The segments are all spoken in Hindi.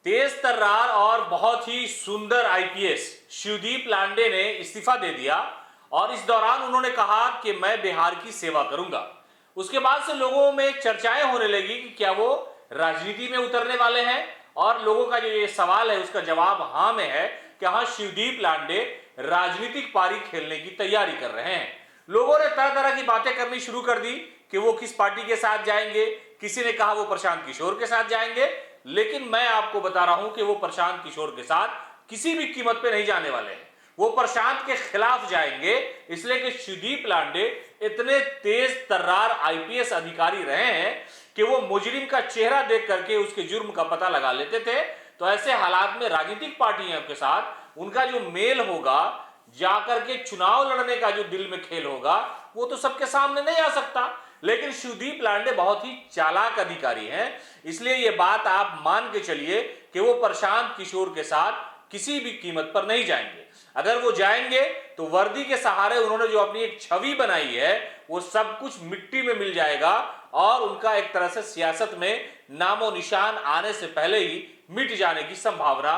तेज तर्रार और बहुत ही सुंदर आईपीएस शिवदीप लांडे ने इस्तीफा दे दिया और इस दौरान उन्होंने कहा कि मैं बिहार की सेवा करूंगा। उसके बाद से लोगों में चर्चाएं होने लगी कि क्या वो राजनीति में उतरने वाले हैं, और लोगों का जो ये सवाल है उसका जवाब हाँ में है कि हाँ, शिवदीप लांडे राजनीतिक पारी खेलने की तैयारी कर रहे हैं। लोगों ने तरह तरह की बातें करनी शुरू कर दी कि वो किस पार्टी के साथ जाएंगे। किसी ने कहा वो प्रशांत किशोर के साथ जाएंगे, लेकिन मैं आपको बता रहा हूं कि वो प्रशांत किशोर के साथ किसी भी कीमत पे नहीं जाने वाले हैं। वो प्रशांत के खिलाफ जाएंगे, इसलिए कि शिवदीप लांडे इतने तेज तर्रार आईपीएस अधिकारी रहे हैं कि वो मुजरिम का चेहरा देख करके उसके जुर्म का पता लगा लेते थे। तो ऐसे हालात में राजनीतिक पार्टियों के साथ उनका जो मेल होगा, जाकर के चुनाव लड़ने का जो दिल में खेल होगा, वो तो सबके सामने नहीं आ सकता। लेकिन शिवदीप लांडे बहुत ही चालाक अधिकारी हैं, इसलिए ये बात आप मान के चलिए कि वो प्रशांत किशोर के साथ किसी भी कीमत पर नहीं जाएंगे। अगर वो जाएंगे तो वर्दी के सहारे उन्होंने जो अपनी एक छवि बनाई है वो सब कुछ मिट्टी में मिल जाएगा और उनका एक तरह से सियासत में नामो निशान आने से पहले ही मिट जाने की संभावना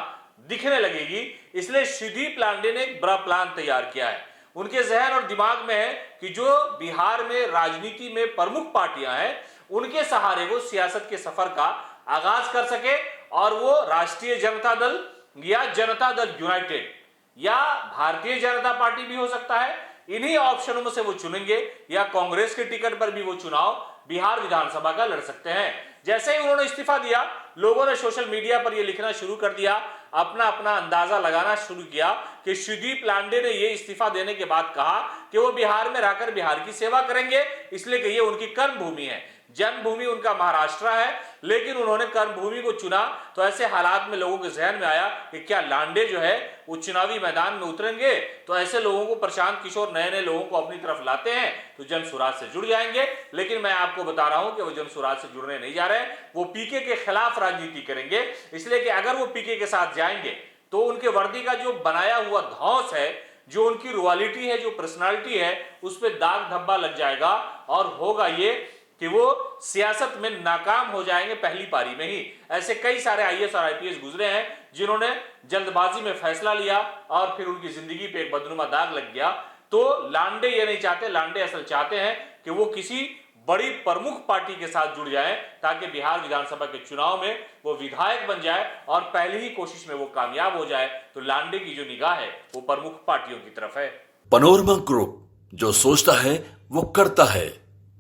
दिखने लगेगी। इसलिए शिवदीप लांडे ने एक बड़ा प्लान तैयार किया है। उनके जहन और दिमाग में है कि जो बिहार में राजनीति में प्रमुख पार्टियां हैं उनके सहारे वो सियासत के सफर का आगाज कर सके, और वो राष्ट्रीय जनता दल या जनता दल यूनाइटेड या भारतीय जनता पार्टी भी हो सकता है, इन्हीं ऑप्शनों में से वो चुनेंगे, या कांग्रेस के टिकट पर भी वो चुनाव बिहार विधानसभा का लड़ सकते हैं। जैसे ही उन्होंने इस्तीफा दिया, लोगों ने सोशल मीडिया पर ये लिखना शुरू कर दिया, अपना अपना अंदाजा लगाना शुरू किया कि शिवदीप लांडे ने ये इस्तीफा देने के बाद कहा कि वो बिहार में रहकर बिहार की सेवा करेंगे, इसलिए कि ये उनकी कर्म भूमि है। जन्मभूमि उनका महाराष्ट्र है, लेकिन उन्होंने कर्मभूमि को चुना। तो ऐसे हालात में लोगों के जहन में आया कि क्या लांडे जो है वो चुनावी मैदान में उतरेंगे, तो ऐसे लोगों को प्रशांत किशोर नए नए लोगों को अपनी तरफ लाते हैं तो जन सुराज से जुड़ जाएंगे। लेकिन मैं आपको बता रहा हूं कि वो जन सुराज से जुड़ने नहीं जा रहे हैं, वो पीके के खिलाफ राजनीति करेंगे। इसलिए कि अगर वो पीके के साथ जाएंगे तो उनके वर्दी का जो बनाया हुआ धौंस है, जो उनकी रॉयल्टी है, जो पर्सनालिटी है, उस पर दाग धब्बा लग जाएगा और होगा ये कि वो सियासत में नाकाम हो जाएंगे पहली पारी में ही। ऐसे कई सारे आईएएस और आईपीएस गुजरे हैं जिन्होंने जल्दबाजी में फैसला लिया और फिर उनकी जिंदगी पे एक बदनुमा दाग लग गया। तो लांडे ये नहीं चाहते, लांडे असल चाहते हैं कि वो किसी बड़ी प्रमुख पार्टी के साथ जुड़ जाएं ताकि बिहार विधानसभा के चुनाव में वो विधायक बन जाए और पहली ही कोशिश में वो कामयाब हो जाए। तो लांडे की जो निगाह है वो प्रमुख पार्टियों की तरफ है। पनोरमा ग्रुप, जो सोचता है वो करता है।